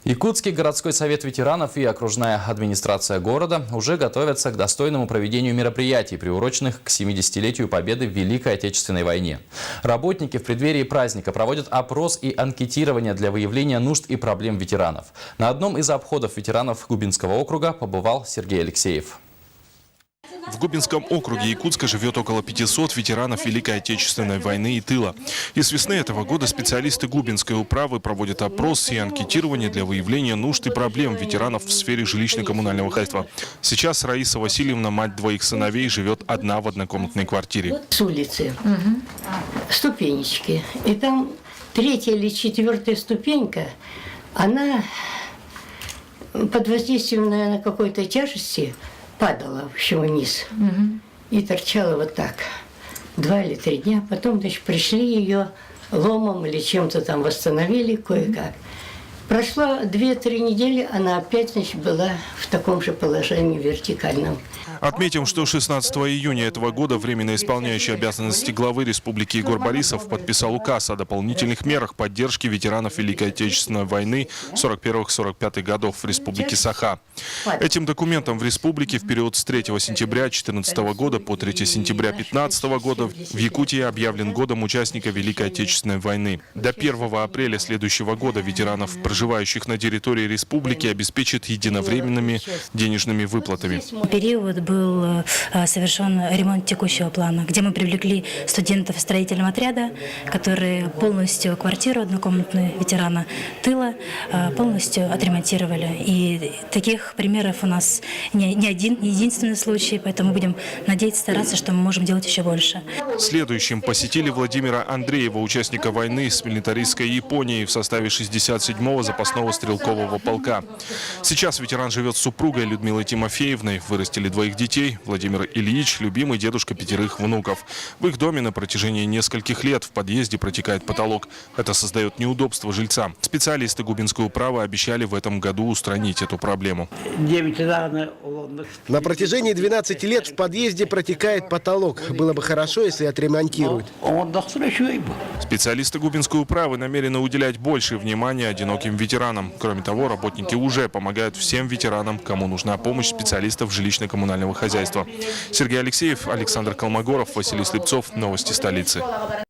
Якутский городской совет ветеранов и окружная администрация города уже готовятся к достойному проведению мероприятий, приуроченных к 70-летию победы в Великой Отечественной войне. Работники в преддверии праздника проводят опрос и анкетирование для выявления нужд и проблем ветеранов. На одном из обходов ветеранов Губинского округа побывал Сергей Алексеев. В Губинском округе Якутска живет около 500 ветеранов Великой Отечественной войны и тыла. И с весны этого года специалисты Губинской управы проводят опрос и анкетирование для выявления нужд и проблем ветеранов в сфере жилищно-коммунального хозяйства. Сейчас Раиса Васильевна, мать двоих сыновей, живет одна в однокомнатной квартире. С улицы ступенечки. И там 3-я или 4-я ступенька, она под воздействием, наверное, какой-то тяжести падала, в общем, вниз. И торчала вот так 2 или 3 дня. Потом, значит, пришли ее ломом или чем-то там восстановили кое-как. Прошло 2-3 недели, она опять, значит, была в таком же положении вертикальном. Отметим, что 16 июня этого года временно исполняющий обязанности главы республики Егор Борисов подписал указ о дополнительных мерах поддержки ветеранов Великой Отечественной войны 41-45 годов в республике Саха. Этим документом в республике в период с 3 сентября 2014 года по 3 сентября 2015 года в Якутии объявлен годом участника Великой Отечественной войны. До 1 апреля следующего года ветеранов, проживающих на территории республики, обеспечат единовременными денежными выплатами. Период был совершен ремонт текущего плана, где мы привлекли студентов строительного отряда, которые полностью квартиру однокомнатную ветерана тыла полностью отремонтировали. И таких примеров у нас не единственный случай, поэтому будем надеяться, стараться, что мы можем делать еще больше. Следующим посетили Владимира Андреева, участника войны с милитаристской Японией в составе 67-го запасного стрелкового полка. Сейчас ветеран живет с супругой Людмилой Тимофеевной, вырастили 2 детей. Владимир Ильич – любимый дедушка 5 внуков. В их доме на протяжении нескольких лет в подъезде протекает потолок. Это создает неудобства жильцам. Специалисты Губинской управы обещали в этом году устранить эту проблему. На протяжении 12 лет в подъезде протекает потолок. Было бы хорошо, если отремонтируют. Специалисты Губинской управы намерены уделять больше внимания одиноким ветеранам. Кроме того, работники уже помогают всем ветеранам, кому нужна помощь специалистов жилищно-коммунального хозяйства. Сергей Алексеев, Александр Колмогоров, Василий Слепцов. Новости столицы.